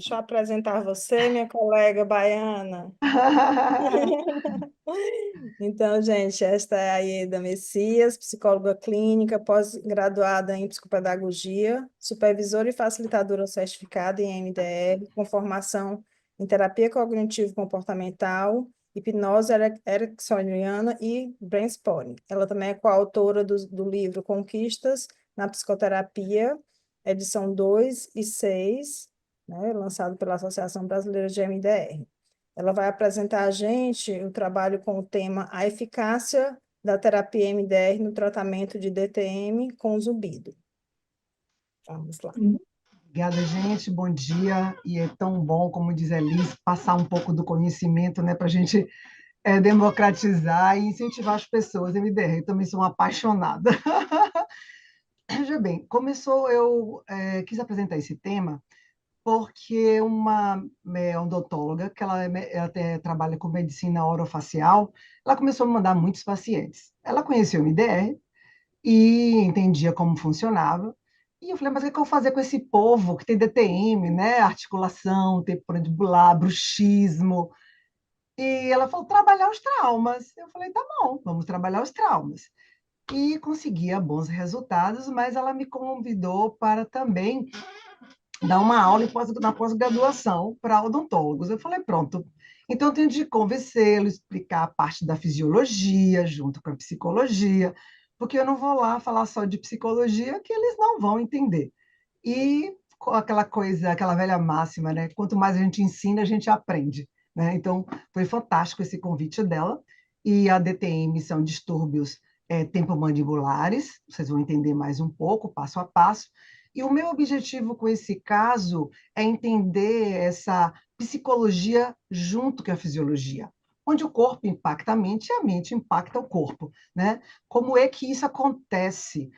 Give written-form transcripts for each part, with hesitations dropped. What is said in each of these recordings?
Deixa eu apresentar você, minha colega baiana. Então, gente, esta é a Ieda Messias, psicóloga clínica, pós-graduada em psicopedagogia, supervisora e facilitadora certificada em MDR, com formação em terapia cognitivo-comportamental, hipnose ericksoniana e brainstorming. Ela também é coautora do livro Conquistas na Psicoterapia, edição 2 e 6, né, lançado pela Associação Brasileira de MDR. Ela vai apresentar a gente o trabalho com o tema A Eficácia da Terapia MDR no Tratamento de DTM com zumbido. Vamos lá. Obrigada, gente. Bom dia. E é tão bom, como diz a Elis, passar um pouco do conhecimento, né, para a gente democratizar e incentivar as pessoas. MDR, eu também sou uma apaixonada. Veja bem, quis apresentar esse tema porque uma odontóloga, que ela até trabalha com medicina orofacial, ela começou a me mandar muitos pacientes. Ela conheceu o MDR e entendia como funcionava. E eu falei, mas o que eu vou fazer com esse povo que tem DTM, né? Articulação, temporomandibular, bruxismo. E ela falou, trabalhar os traumas. Eu falei, tá bom, vamos trabalhar os traumas. E conseguia bons resultados, mas ela me convidou para também dar uma aula na pós-graduação para odontólogos. Eu falei, pronto. Então, eu tenho de convencê-lo, explicar a parte da fisiologia junto com a psicologia, porque eu não vou lá falar só de psicologia que eles não vão entender. E aquela coisa, aquela velha máxima, né? Quanto mais a gente ensina, a gente aprende, né? Então, foi fantástico esse convite dela. E a DTM são distúrbios tempomandibulares, vocês vão entender mais um pouco, passo a passo. E o meu objetivo com esse caso é entender essa psicologia junto com a fisiologia, onde o corpo impacta a mente e a mente impacta o corpo, né? Como é que isso acontece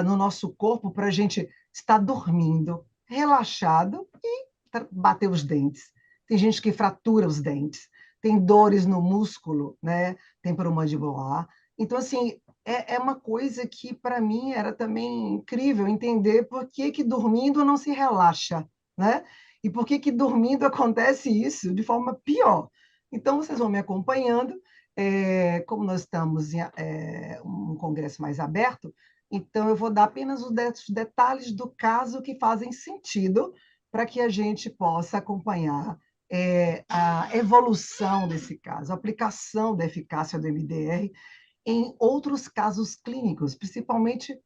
no nosso corpo para a gente estar dormindo, relaxado e bater os dentes? Tem gente que fratura os dentes, tem dores no músculo, né? Temporomandibular. Então, assim, é uma coisa que, para mim, era também incrível entender por que que dormindo não se relaxa, né? E por que que dormindo acontece isso de forma pior. Então, vocês vão me acompanhando. Como nós estamos em um congresso mais aberto, então eu vou dar apenas os detalhes do caso que fazem sentido para que a gente possa acompanhar a evolução desse caso, a aplicação da eficácia do MDR em outros casos clínicos, principalmente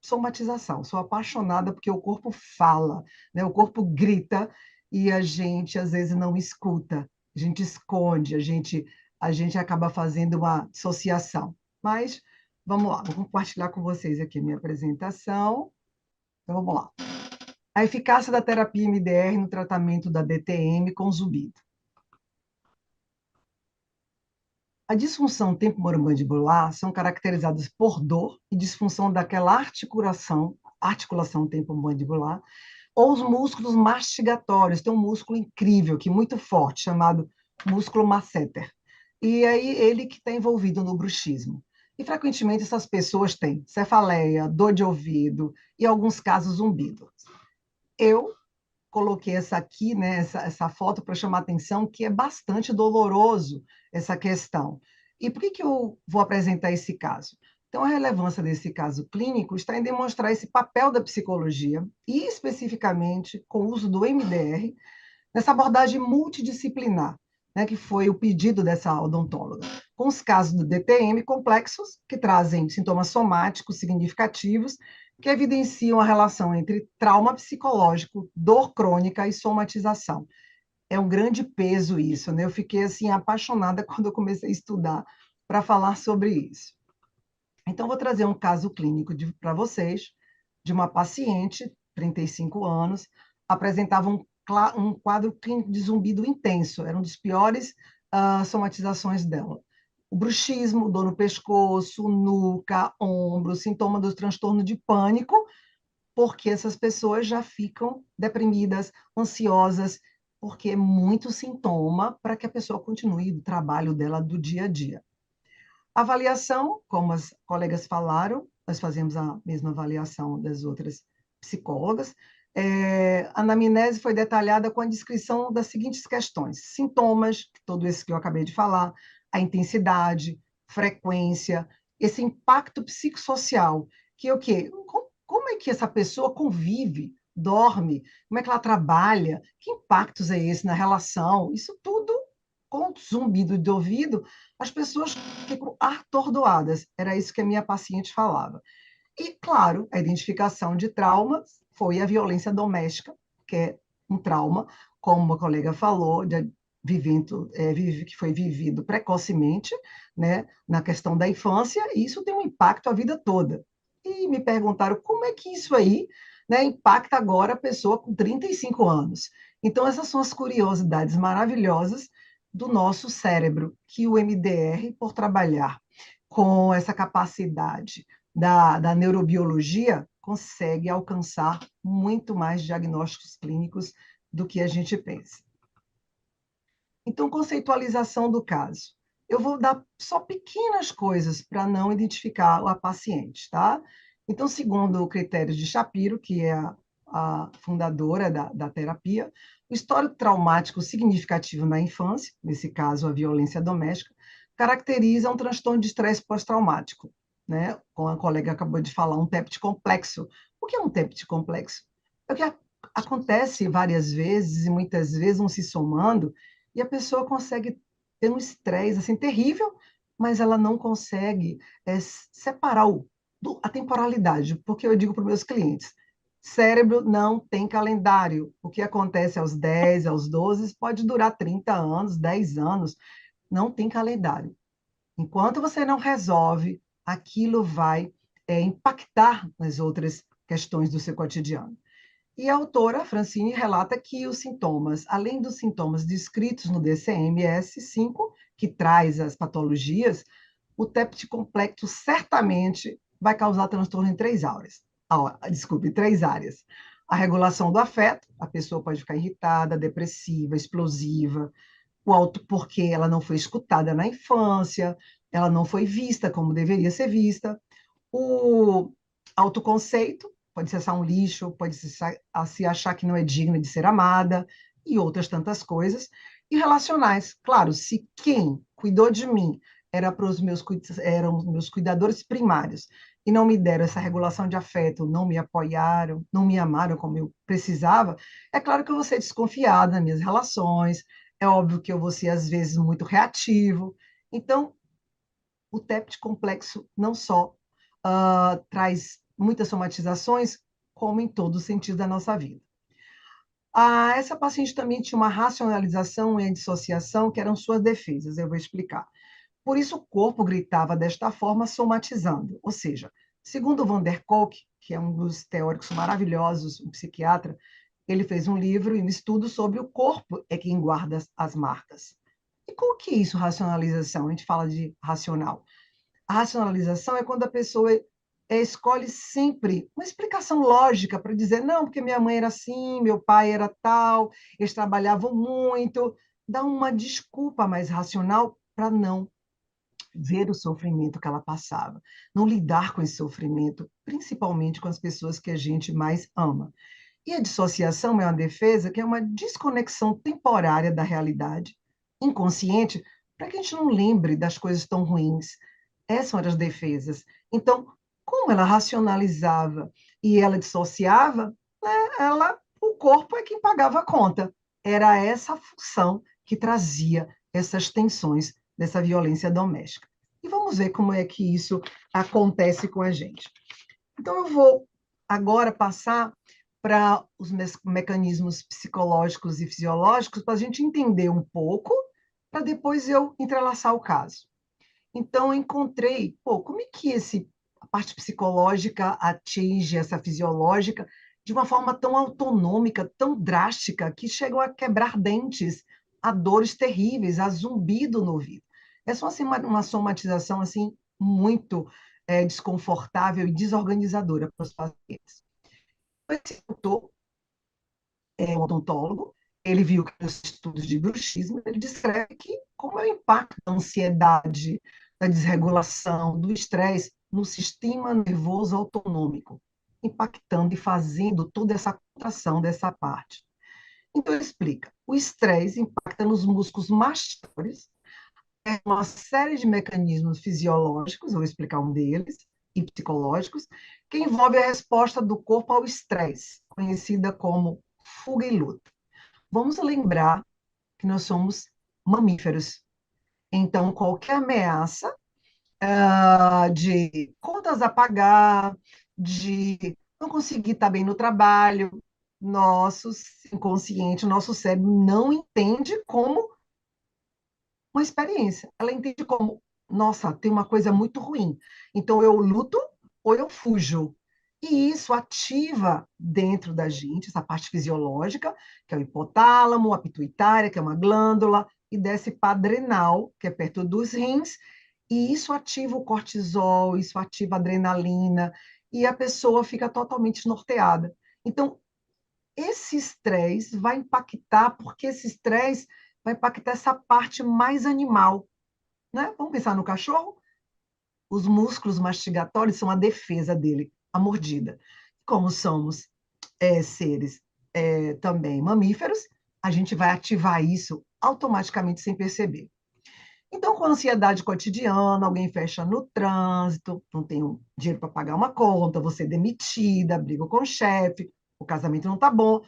somatização. Sou apaixonada porque o corpo fala, né? O corpo grita e a gente às vezes não escuta, a gente esconde, a gente acaba fazendo uma dissociação. Mas vamos lá, vou compartilhar com vocês aqui a minha apresentação. Então vamos lá. A eficácia da terapia MDR no tratamento da DTM com zumbido. A disfunção temporomandibular são caracterizadas por dor e disfunção daquela articulação temporomandibular, ou os músculos mastigatórios. Tem um músculo incrível, que é muito forte, chamado músculo masseter. E aí ele que está envolvido no bruxismo. E frequentemente essas pessoas têm cefaleia, dor de ouvido e, em alguns casos, zumbido. Eu coloquei essa aqui, né, essa foto para chamar a atenção, que é bastante doloroso essa questão. E por que que eu vou apresentar esse caso? Então, a relevância desse caso clínico está em demonstrar esse papel da psicologia, e especificamente com o uso do MDR, nessa abordagem multidisciplinar, né, que foi o pedido dessa odontóloga, com os casos do DTM complexos, que trazem sintomas somáticos significativos, que evidenciam a relação entre trauma psicológico, dor crônica e somatização. É um grande peso isso, né? Eu fiquei assim apaixonada quando eu comecei a estudar para falar sobre isso. Então, vou trazer um caso clínico para vocês, de uma paciente, 35 anos, apresentava um quadro clínico de zumbido intenso, era um dos piores somatizações dela. O bruxismo, dor no pescoço, nuca, ombro, sintoma do transtorno de pânico, porque essas pessoas já ficam deprimidas, ansiosas, porque é muito sintoma para que a pessoa continue o trabalho dela do dia a dia. Avaliação, como as colegas falaram, nós fazemos a mesma avaliação das outras psicólogas, A anamnese foi detalhada com a descrição das seguintes questões: sintomas, todo esse que eu acabei de falar, a intensidade, frequência, esse impacto psicossocial, que é o quê? Como é que essa pessoa convive, dorme, como é que ela trabalha, que impactos é esse na relação? Isso tudo, com zumbido de ouvido, as pessoas ficam atordoadas. Era isso que a minha paciente falava. E, claro, a identificação de traumas foi a violência doméstica, que é um trauma, como a colega falou, que foi vivido precocemente, né, na questão da infância, e isso tem um impacto a vida toda. E me perguntaram como é que isso aí, né, impacta agora a pessoa com 35 anos. Então, essas são as curiosidades maravilhosas do nosso cérebro, que o MDR, por trabalhar com essa capacidade da neurobiologia, consegue alcançar muito mais diagnósticos clínicos do que a gente pensa. Então, conceitualização do caso. Eu vou dar só pequenas coisas para não identificar a paciente, tá? Então, segundo o critério de Shapiro, que é a fundadora da terapia, o histórico traumático significativo na infância, nesse caso a violência doméstica, caracteriza um transtorno de estresse pós-traumático, né? Como a colega acabou de falar, um TEPT complexo. O que é um TEPT complexo? É o que acontece várias vezes, e muitas vezes vão se somando, e a pessoa consegue ter um estresse assim, terrível, mas ela não consegue separar a temporalidade, porque eu digo para os meus clientes, cérebro não tem calendário. O que acontece aos 10, aos 12, pode durar 30 anos, 10 anos, não tem calendário. Enquanto você não resolve, aquilo vai impactar nas outras questões do seu cotidiano. E a autora, Francine, relata que os sintomas, além dos sintomas descritos no DCM-5, que traz as patologias, o TEPT complexo certamente vai causar transtorno em três áreas. A regulação do afeto, a pessoa pode ficar irritada, depressiva, explosiva, o auto porque ela não foi escutada na infância, ela não foi vista como deveria ser vista. O autoconceito, pode se achar um lixo, pode se achar que não é digna de ser amada, e outras tantas coisas. E relacionais, claro, se quem cuidou de mim eram os meus cuidadores primários e não me deram essa regulação de afeto, não me apoiaram, não me amaram como eu precisava, é claro que eu vou ser desconfiada nas minhas relações, é óbvio que eu vou ser, às vezes, muito reativo. Então, o TEPT complexo não só traz muitas somatizações, como em todo o sentido da nossa vida. Essa paciente também tinha uma racionalização e a dissociação, que eram suas defesas, eu vou explicar. Por isso, o corpo gritava desta forma, somatizando. Ou seja, segundo Van der Kolk, que é um dos teóricos maravilhosos, um psiquiatra, ele fez um livro e um estudo sobre o corpo é quem guarda as marcas. E como que é isso, racionalização? A gente fala de racional. A racionalização é quando a pessoa escolhe sempre uma explicação lógica para dizer, não, porque minha mãe era assim, meu pai era tal, eles trabalhavam muito, dá uma desculpa mais racional para não ver o sofrimento que ela passava, não lidar com esse sofrimento, principalmente com as pessoas que a gente mais ama. E a dissociação é uma defesa que é uma desconexão temporária da realidade, inconsciente, para que a gente não lembre das coisas tão ruins. Essas eram as defesas. Então, como ela racionalizava e ela dissociava, né, o corpo é quem pagava a conta. Era essa a função que trazia essas tensões dessa violência doméstica. E vamos ver como é que isso acontece com a gente. Então, eu vou agora passar para os mecanismos psicológicos e fisiológicos para a gente entender um pouco, para depois eu entrelaçar o caso. Então, eu encontrei, como é que a parte psicológica atinge essa fisiológica de uma forma tão autonômica, tão drástica, que chegam a quebrar dentes, a dores terríveis, a zumbido no ouvido. Essa é uma somatização assim, muito desconfortável e desorganizadora para os pacientes. Esse autor é um odontólogo, ele viu que nos estudos de bruxismo, ele descreve que como é o impacto da ansiedade, da desregulação, do estresse no sistema nervoso autonômico. impactando e fazendo toda essa contração dessa parte. Então, ele explica, o estresse impacta nos músculos mastadores, é uma série de mecanismos fisiológicos, vou explicar um deles, e psicológicos, que envolve a resposta do corpo ao estresse, conhecida como fuga e luta. Vamos lembrar que nós somos mamíferos. Então, qualquer ameaça de contas a pagar, de não conseguir estar bem no trabalho, nosso inconsciente, nosso cérebro não entende como uma experiência. Ela entende como, nossa, tem uma coisa muito ruim. Então, eu luto ou eu fujo. E isso ativa dentro da gente essa parte fisiológica, que é o hipotálamo, a pituitária, que é uma glândula, e desce para a adrenal, que é perto dos rins, e isso ativa o cortisol, isso ativa a adrenalina, e a pessoa fica totalmente norteada. Então, esse estresse vai impactar, porque esse estresse vai impactar essa parte mais animal, né? Vamos pensar no cachorro? Os músculos mastigatórios são a defesa dele, a mordida. Como somos seres também mamíferos, a gente vai ativar isso automaticamente sem perceber. Então, com a ansiedade cotidiana, alguém fecha no trânsito, não tem dinheiro para pagar uma conta, você é demitida, briga com o chefe, o casamento não está bom,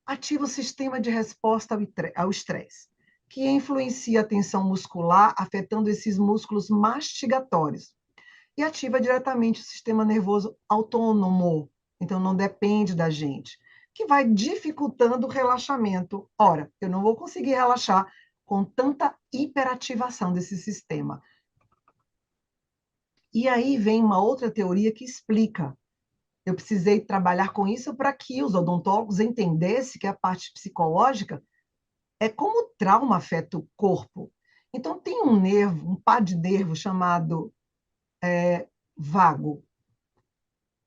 ativa o sistema de resposta ao estresse, que influencia a tensão muscular, afetando esses músculos mastigatórios, e ativa diretamente o sistema nervoso autônomo, então não depende da gente, que vai dificultando o relaxamento. Ora, eu não vou conseguir relaxar com tanta hiperativação desse sistema. E aí vem uma outra teoria que explica. Eu precisei trabalhar com isso para que os odontólogos entendessem que a parte psicológica é como o trauma afeta o corpo. Então, tem um nervo, um par de nervo chamado vago.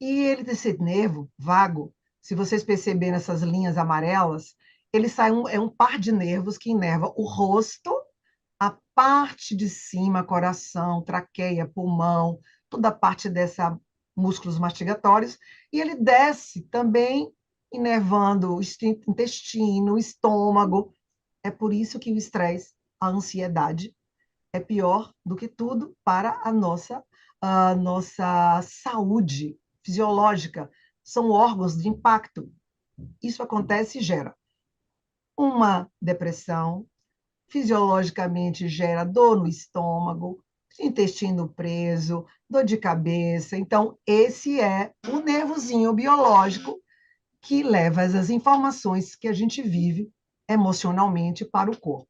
E ele, desse nervo vago, se vocês perceberem essas linhas amarelas, ele sai é um par de nervos que inerva o rosto, a parte de cima, coração, traqueia, pulmão, toda a parte dessa músculos mastigatórios, e ele desce também inervando o intestino, o estômago. É por isso que o estresse, a ansiedade, é pior do que tudo para a nossa saúde fisiológica. São órgãos de impacto. Isso acontece e gera uma depressão, fisiologicamente gera dor no estômago, intestino preso, dor de cabeça. Então, esse é o nervozinho biológico que leva as informações que a gente vive emocionalmente para o corpo.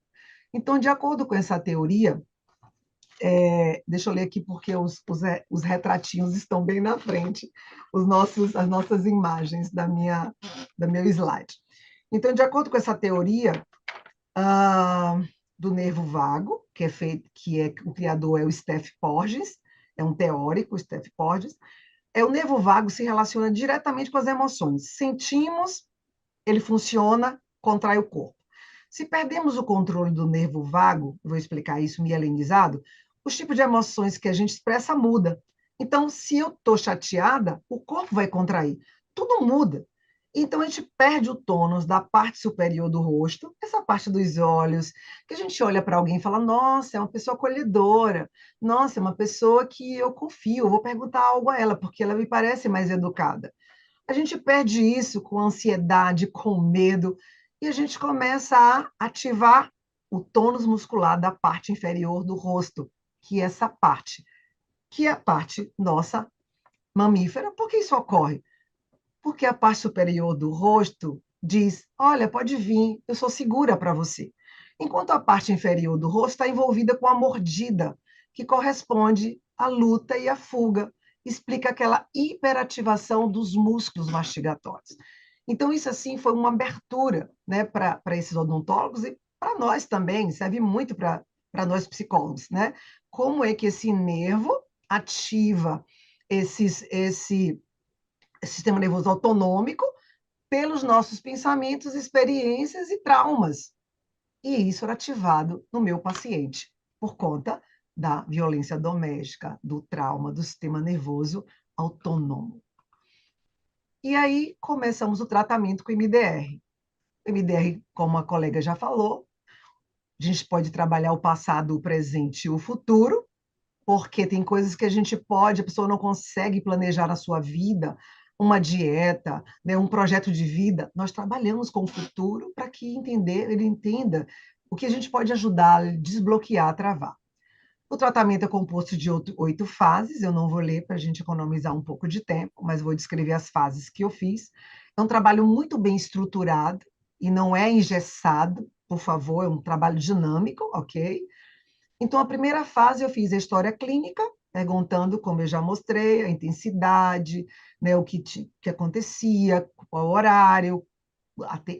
Então, de acordo com essa teoria, deixa eu ler aqui porque os retratinhos estão bem na frente, as nossas imagens da meu slide. Então, de acordo com essa teoria do nervo vago, o criador é o Steph Porges, é um teórico, o Steph Porges, o nervo vago se relaciona diretamente com as emoções. Sentimos, ele funciona, contrai o corpo. Se perdemos o controle do nervo vago, vou explicar isso mielinizado, os tipos de emoções que a gente expressa muda. Então, se eu estou chateada, o corpo vai contrair. Tudo muda. Então, a gente perde o tônus da parte superior do rosto, essa parte dos olhos, que a gente olha para alguém e fala, nossa, é uma pessoa acolhedora, nossa, é uma pessoa que eu confio, eu vou perguntar algo a ela, porque ela me parece mais educada. A gente perde isso com ansiedade, com medo, e a gente começa a ativar o tônus muscular da parte inferior do rosto, que é essa parte, que é a parte nossa mamífera. Por que isso ocorre? Porque a parte superior do rosto diz: olha, pode vir, eu sou segura para você. Enquanto a parte inferior do rosto está envolvida com a mordida, que corresponde à luta e à fuga, explica aquela hiperativação dos músculos mastigatórios. Então, isso assim foi uma abertura, né, para esses odontólogos e para nós também, serve muito para nós psicólogos, né? Como é que esse nervo ativa esse sistema nervoso autonômico pelos nossos pensamentos, experiências e traumas. E isso era ativado no meu paciente por conta da violência doméstica, do trauma, do sistema nervoso autônomo. E aí começamos o tratamento com MDR. MDR, como a colega já falou, a gente pode trabalhar o passado, o presente e o futuro, porque tem coisas que a gente pode, a pessoa não consegue planejar na sua vida, uma dieta, né, um projeto de vida. Nós trabalhamos com o futuro para que ele entenda o que a gente pode ajudar, desbloquear, travar. O tratamento é composto de 8 fases, eu não vou ler para a gente economizar um pouco de tempo, mas vou descrever as fases que eu fiz. É um trabalho muito bem estruturado e não é engessado, por favor, é um trabalho dinâmico, ok? Então, a primeira fase eu fiz a história clínica, perguntando, como eu já mostrei, a intensidade, né, que acontecia, qual o horário,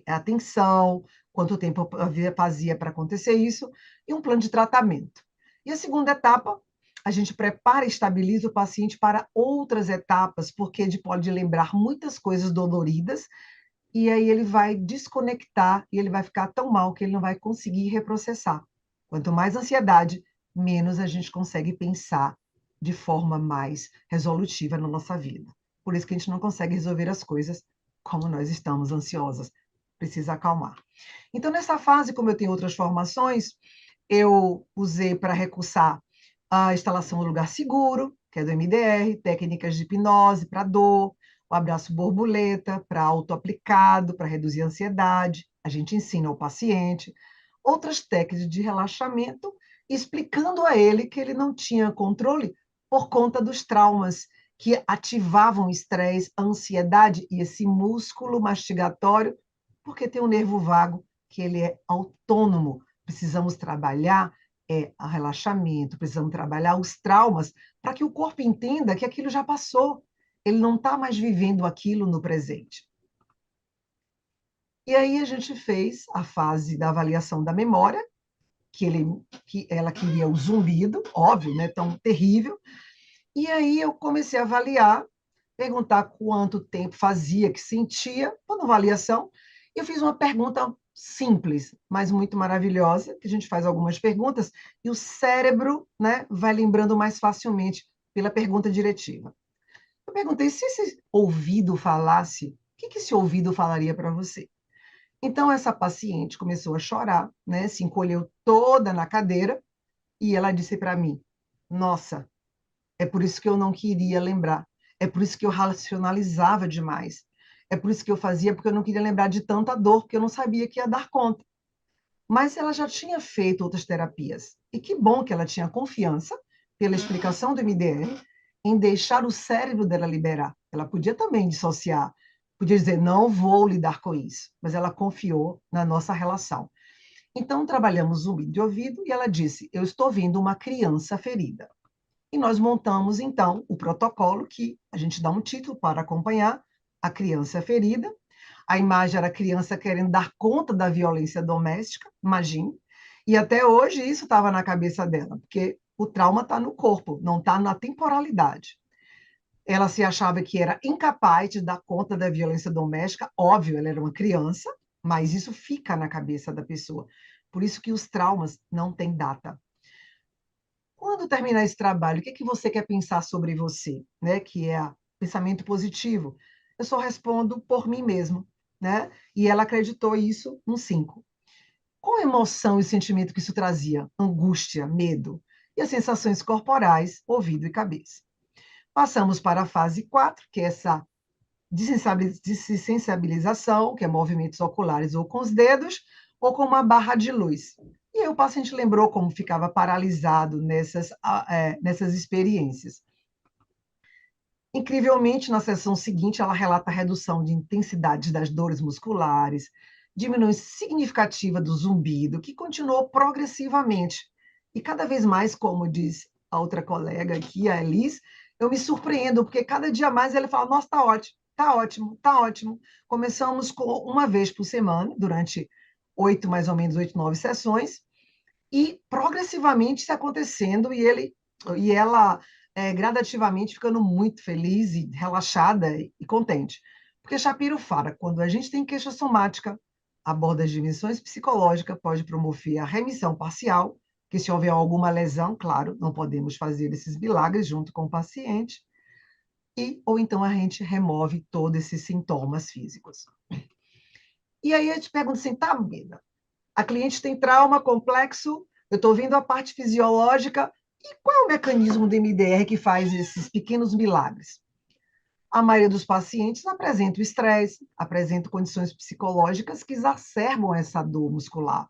a atenção, quanto tempo fazia para acontecer isso, e um plano de tratamento. E a segunda etapa, a gente prepara e estabiliza o paciente para outras etapas, porque ele pode lembrar muitas coisas doloridas, e aí ele vai desconectar e ele vai ficar tão mal que ele não vai conseguir reprocessar. Quanto mais ansiedade, menos a gente consegue pensar de forma mais resolutiva na nossa vida. Por isso que a gente não consegue resolver as coisas como nós estamos ansiosas. Precisa acalmar. Então, nessa fase, como eu tenho outras formações, eu usei para recursar a instalação do lugar seguro, que é do MDR, técnicas de hipnose para dor, o abraço borboleta para autoaplicado, para reduzir a ansiedade. A gente ensina ao paciente outras técnicas de relaxamento, explicando a ele que ele não tinha controle por conta dos traumas que ativavam o estresse, a ansiedade e esse músculo mastigatório, porque tem um nervo vago que ele é autônomo. Precisamos trabalhar o relaxamento, precisamos trabalhar os traumas para que o corpo entenda que aquilo já passou. Ele não está mais vivendo aquilo no presente. E aí a gente fez a fase da avaliação da memória, que ela queria o zumbido, óbvio, né, tão terrível. E aí eu comecei a avaliar, perguntar quanto tempo fazia que sentia, toda avaliação. E eu fiz uma pergunta simples, mas muito maravilhosa, que a gente faz algumas perguntas, e o cérebro, né, vai lembrando mais facilmente pela pergunta diretiva. Eu perguntei se esse ouvido falasse, o que esse ouvido falaria para você? Então, essa paciente começou a chorar, né, se encolheu toda na cadeira, e ela disse para mim: Nossa, é por isso que eu não queria lembrar. É por isso que eu racionalizava demais. É por isso que eu fazia, porque eu não queria lembrar de tanta dor, porque eu não sabia que ia dar conta. Mas ela já tinha feito outras terapias. E que bom que ela tinha confiança, pela explicação do MDR, em deixar o cérebro dela liberar. Ela podia também dissociar, podia dizer, não vou lidar com isso. Mas ela confiou na nossa relação. Então, trabalhamos o ouvido de ouvido e ela disse, eu estou vendo uma criança ferida. E nós montamos, então, o protocolo que a gente dá um título para acompanhar a criança ferida. A imagem era a criança querendo dar conta da violência doméstica, imagine. E até hoje isso estava na cabeça dela, porque o trauma está no corpo, não está na temporalidade. Ela se achava que era incapaz de dar conta da violência doméstica, óbvio, ela era uma criança, mas isso fica na cabeça da pessoa. Por isso que os traumas não têm data. Quando terminar esse trabalho, o que você quer pensar sobre você, né? Que é pensamento positivo. Eu só respondo por mim mesmo, né? E ela acreditou isso no 5. Qual a emoção e sentimento que isso trazia? Angústia, medo. E as sensações corporais, ouvido e cabeça. Passamos para a fase 4, que é essa desensibilização, que é movimentos oculares ou com os dedos, ou com uma barra de luz. E aí o paciente lembrou como ficava paralisado nessas experiências. Incrivelmente, na sessão seguinte, ela relata a redução de intensidade das dores musculares, diminuição significativa do zumbido, que continuou progressivamente. E cada vez mais, como diz a outra colega aqui, a Elis, eu me surpreendo, porque cada dia mais ele fala, nossa, está ótimo, está ótimo, está ótimo. Começamos com uma vez por semana, durante 8, mais ou menos, 8, 9 sessões, e progressivamente isso acontecendo, e ela gradativamente ficando muito feliz e relaxada e contente. Porque Shapiro fala, quando a gente tem queixa somática, aborda as dimensões psicológicas, pode promover a remissão parcial, que se houver alguma lesão, claro, não podemos fazer esses milagres junto com o paciente, ou então a gente remove todos esses sintomas físicos. E aí eu te pergunto assim, tá, Bina, a cliente tem trauma complexo, eu estou vendo a parte fisiológica, e qual é o mecanismo do MDR que faz esses pequenos milagres? A maioria dos pacientes apresenta o estresse, apresenta condições psicológicas que exacerbam essa dor muscular,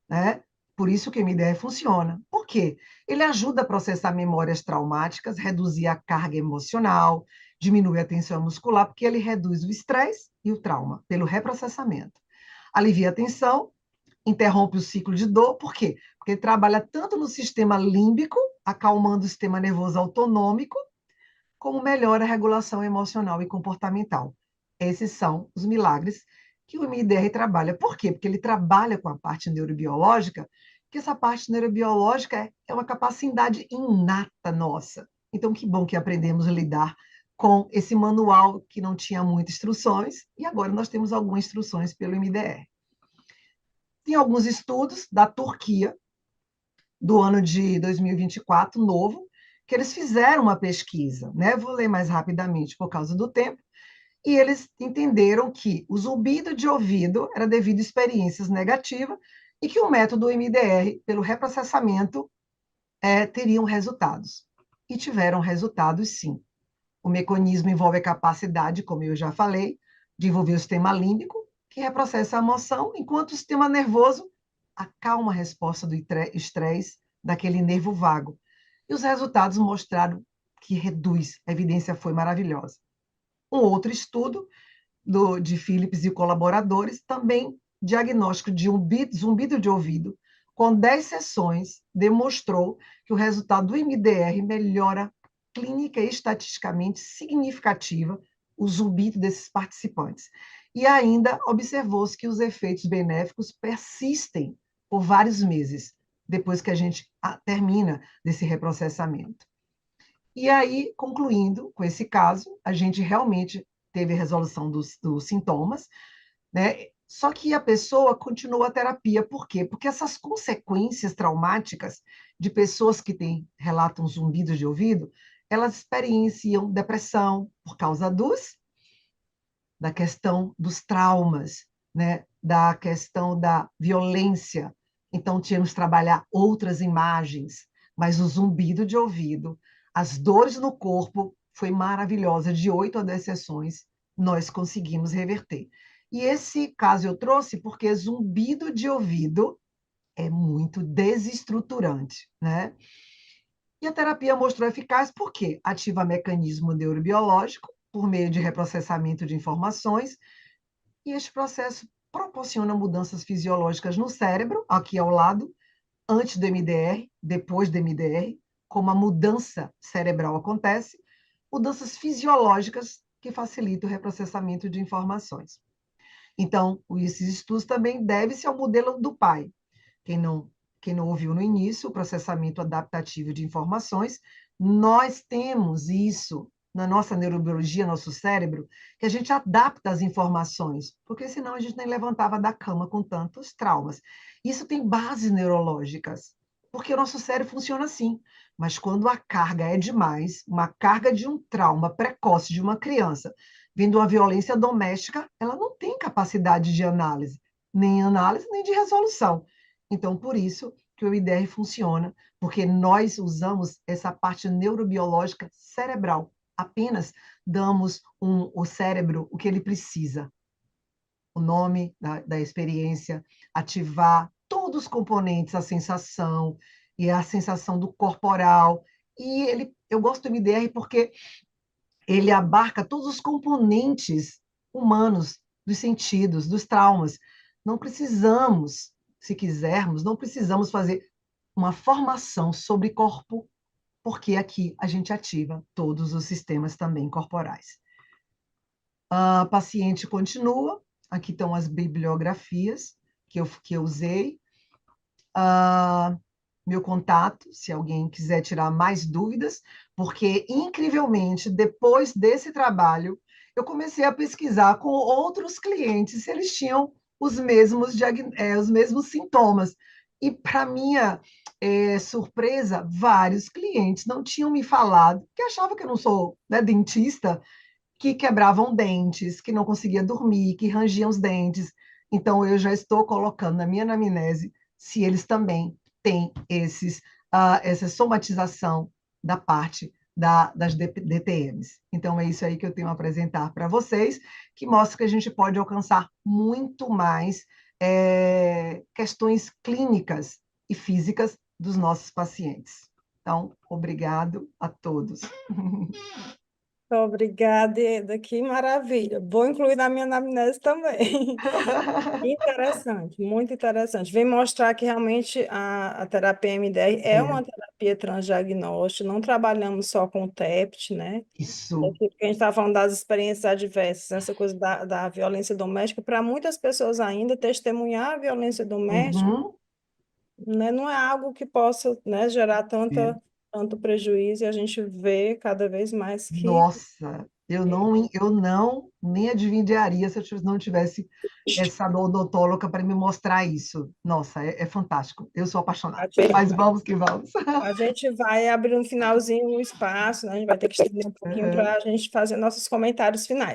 né? Por isso que o MDR funciona. Por quê? Ele ajuda a processar memórias traumáticas, reduzir a carga emocional, diminui a tensão muscular, porque ele reduz o estresse e o trauma pelo reprocessamento. Alivia a tensão, interrompe o ciclo de dor, por quê? Porque ele trabalha tanto no sistema límbico, acalmando o sistema nervoso autonômico, como melhora a regulação emocional e comportamental. Esses são os milagres que o MDR trabalha. Por quê? Porque ele trabalha com a parte neurobiológica, que essa parte neurobiológica é uma capacidade inata nossa. Então, que bom que aprendemos a lidar com esse manual que não tinha muitas instruções, e agora nós temos algumas instruções pelo MDR. Tem alguns estudos da Turquia, do ano de 2024, novo, que eles fizeram uma pesquisa, né? Vou ler mais rapidamente por causa do tempo, e eles entenderam que o zumbido de ouvido era devido a experiências negativas e que o método MDR, pelo reprocessamento, teriam resultados. E tiveram resultados, sim. O mecanismo envolve a capacidade, como eu já falei, de envolver o sistema límbico, que reprocessa a emoção, enquanto o sistema nervoso acalma a resposta do estresse daquele nervo vago. E os resultados mostraram que reduz, a evidência foi maravilhosa. Um outro estudo de Philips e colaboradores, também diagnóstico de um zumbido de ouvido, com 10 sessões, demonstrou que o resultado do MDR melhora clínica e estatisticamente significativa o zumbido desses participantes. E ainda observou-se que os efeitos benéficos persistem por vários meses, depois que a gente termina desse reprocessamento. E aí, concluindo com esse caso, a gente realmente teve a resolução dos sintomas, né? Só que a pessoa continuou a terapia. Por quê? Porque essas consequências traumáticas de pessoas que relatam zumbidos de ouvido, elas experienciam depressão por causa da questão dos traumas, né? Da questão da violência. Então, tínhamos que trabalhar outras imagens, mas o zumbido de ouvido, as dores no corpo, foi maravilhosa. De 8 a 10 sessões, nós conseguimos reverter. E esse caso eu trouxe porque zumbido de ouvido é muito desestruturante, né? E a terapia mostrou eficaz porque ativa mecanismo neurobiológico por meio de reprocessamento de informações, e este processo proporciona mudanças fisiológicas no cérebro, aqui ao lado, antes do MDR, depois do MDR, como a mudança cerebral acontece, mudanças fisiológicas que facilitam o reprocessamento de informações. Então, esses estudos também devem-se ao modelo do pai. Quem não ouviu no início, o processamento adaptativo de informações, nós temos isso na nossa neurobiologia, nosso cérebro, que a gente adapta as informações, porque senão a gente nem levantava da cama com tantos traumas. Isso tem bases neurológicas, porque o nosso cérebro funciona assim. Mas quando a carga é demais, uma carga de um trauma precoce de uma criança, vindo uma violência doméstica, ela não tem capacidade de análise, nem de resolução. Então, por isso que o IDR funciona, porque nós usamos essa parte neurobiológica cerebral. Apenas damos o cérebro o que ele precisa. O nome da experiência, ativar todos os componentes, a sensação e a sensação do corporal. E eu gosto do MDR porque ele abarca todos os componentes humanos, dos sentidos, dos traumas. Não precisamos, se quisermos, não precisamos fazer uma formação sobre corpo, porque aqui a gente ativa todos os sistemas também corporais. A paciente continua, aqui estão as bibliografias que eu usei. Meu contato, se alguém quiser tirar mais dúvidas, porque, incrivelmente, depois desse trabalho, eu comecei a pesquisar com outros clientes se eles tinham os mesmos sintomas. E, para minha surpresa, vários clientes não tinham me falado, que achavam que eu não sou, né, dentista, que quebravam dentes, que não conseguia dormir, que rangiam os dentes. Então, eu já estou colocando na minha anamnese se eles também têm essa somatização da parte das DTMs. Então, é isso aí que eu tenho a apresentar para vocês, que mostra que a gente pode alcançar muito mais questões clínicas e físicas dos nossos pacientes. Então, obrigado a todos. Obrigada, Eda, que maravilha. Vou incluir na minha anamnese também. Interessante, muito interessante. Vem mostrar que realmente a terapia MDR é É, uma terapia transdiagnóstica, não trabalhamos só com o TEPT, né? isso. Aquilo que a gente está falando das experiências adversas, essa coisa da violência doméstica, para muitas pessoas ainda, testemunhar a violência doméstica, Uhum. né, não é algo que possa, né, gerar É. tanto prejuízo, e a gente vê cada vez mais que Nossa, eu não nem adivinharia se não tivesse essa odontóloga para me mostrar isso. Nossa, é fantástico. Eu sou a apaixonada. gente, Mas vamos que vamos. a gente vai abrir um finalzinho, um espaço, né, a gente vai ter que estender um pouquinho Uhum. para a gente fazer nossos comentários finais.